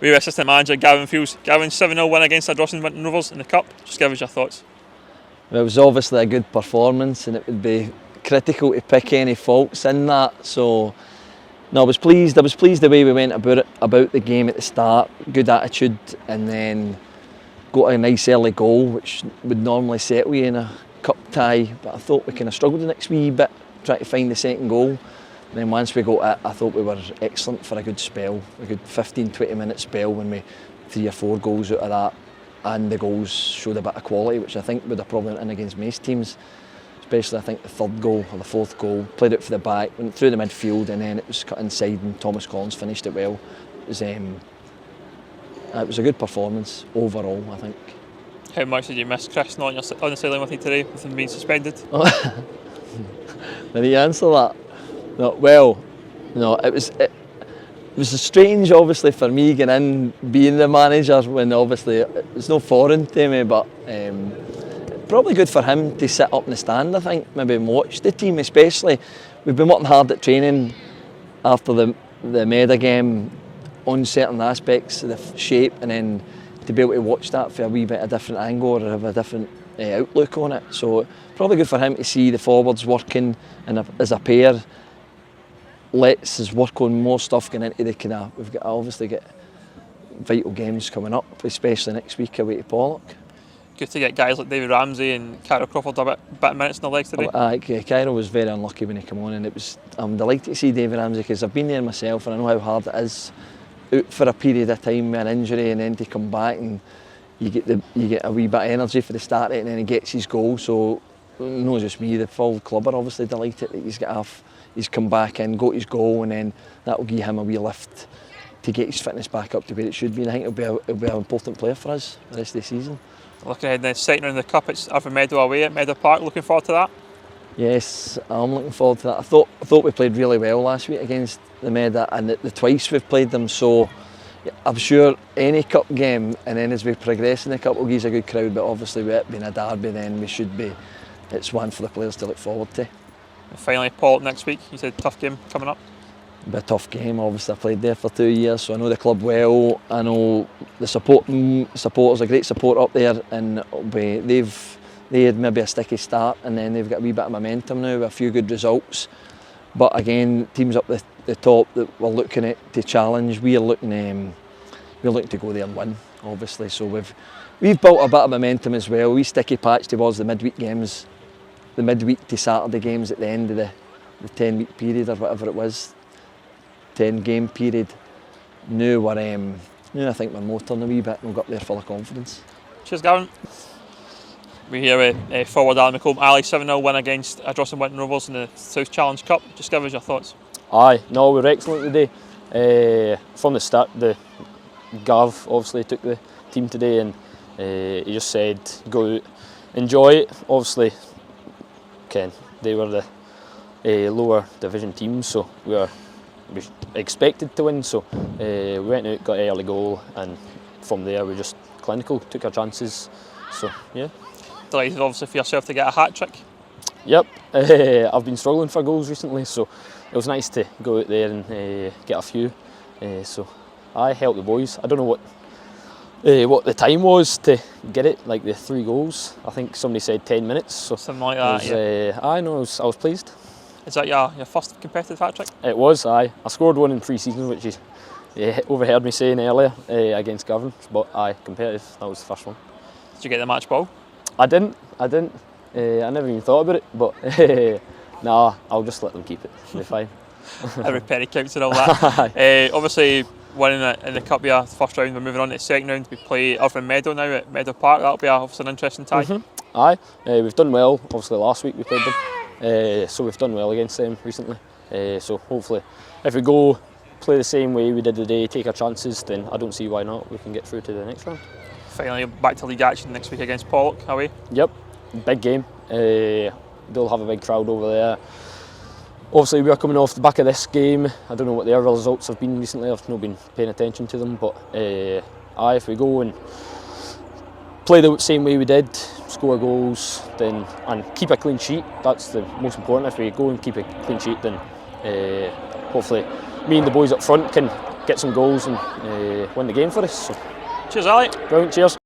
We were Assistant Manager Gavin Friels. Gavin, 7-0 win against Ardrossan Winton Rovers in the Cup. Just give us your thoughts. It was obviously a good performance, and it would be critical to pick any faults in that. So, no, I was pleased. I was pleased the way we went about the game at the start. Good attitude, and then got a nice early goal, which would normally settle you in a cup tie. But I thought we kind of struggled the next wee bit, trying to find the second goal. And then once we got it, I thought we were excellent for a good spell, a good 15-20 minute spell when we 3 or 4 goals out of that. And the goals showed a bit of quality, which I think would have probably went in against most teams. Especially I think the third goal or the fourth goal, played it for the back, went through the midfield, and then it was cut inside and Thomas Collins finished it well. It was a good performance overall, I think. How much did you miss Chris not on the sideline with you today, with him being suspended? Did he answer that? No, well, no, it was strange obviously for me getting in, being the manager, when obviously it's no foreign to me, but probably good for him to sit up in the stand, I think, maybe and watch the team especially. We've been working hard at training after the Meda game on certain aspects of the shape, and then to be able to watch that for a wee bit of a different angle or have a different outlook on it. So probably good for him to see the forwards working and as a pair. Lets us work on more stuff going into the we've got obviously got vital games coming up, especially next week away to Pollock. Good to get guys like David Ramsey and Kyle Crawford a bit of minutes in the legs today. Kyle was very unlucky when he came on, and I'm delighted to see David Ramsey because I've been there myself and I know how hard it is out for a period of time with an injury, and then to come back and you get a wee bit of energy for the start of it, and then he gets his goal. So not just me, the full club are obviously delighted that he's come back in, got his goal, and then that will give him a wee lift to get his fitness back up to where it should be. And I think he'll be an important player for us the rest of the season. Looking ahead, then second round of the Cup, it's Ardrossan Meadow away at Meadow Park. Looking forward to that? Yes, I'm looking forward to that. I thought we played really well last week against the Meadow, and the twice we've played them. So I'm sure any cup game, and then as we progress in the cup, will give us a good crowd. But obviously, with it being a derby, then it's one for the players to look forward to. And finally, Pollock next week. You said tough game coming up. It'll be a tough game. Obviously, I played there for 2 years, so I know the club well. I know the supporters, a great support up there, and they had maybe a sticky start, and then they've got a wee bit of momentum now with a few good results. But again, teams up the top that we're looking at to challenge, we're looking to go there and win, obviously. So we've built a bit of momentum as well. We sticky patch towards the midweek games, the midweek to Saturday games at the end of the 10-week period or whatever it was, 10-game period. Now I think we're motoring a wee bit and we'll go up there full of confidence. Cheers, Gavin. We're here with forward Ally McColm. Ally, 7-0 win against Ardrossan Winton Rovers in the South Challenge Cup. Just give us your thoughts. Aye, no, we were excellent today. From the start, Gav obviously took the team today, and he just said, go out, enjoy it. Obviously, they were the lower division teams, so we expected to win. So we went out, got an early goal, and from there we just clinical, took our chances. So yeah. Delighted obviously for yourself to get a hat-trick. Yep, I've been struggling for goals recently, so it was nice to go out there and get a few. So I helped the boys. I don't know what the time was to get it, like the 3 goals. I think somebody said 10 minutes. So something like that. I was pleased. Is that your first competitive hat-trick? It was. I scored one in pre-season, which you overheard me saying earlier against Gavin. But competitive. That was the first one. Did you get the match ball? I didn't. I never even thought about it, but nah, I'll just let them keep it. It'll be fine. Every penny counts and all that. Obviously, winning it in the cup here, the first round, we're moving on to the second round. We play Ardrossan Meadow now at Meadow Park. That'll be obviously an interesting tie. Aye, we've done well. Obviously, last week we played them, so we've done well against them recently. So hopefully, if we go play the same way we did today, take our chances, then I don't see why not. We can get through to the next round. Finally, back to league action next week against Pollock away. Yep, big game. They'll have a big crowd over there. Obviously, we are coming off the back of this game. I don't know what their results have been recently. I've not been paying attention to them, but if we go and play the same way we did, score goals, then and keep a clean sheet. That's the most important. If we go and keep a clean sheet, then hopefully me and the boys up front can get some goals and win the game for us. So. Cheers, Ali. Brilliant, cheers.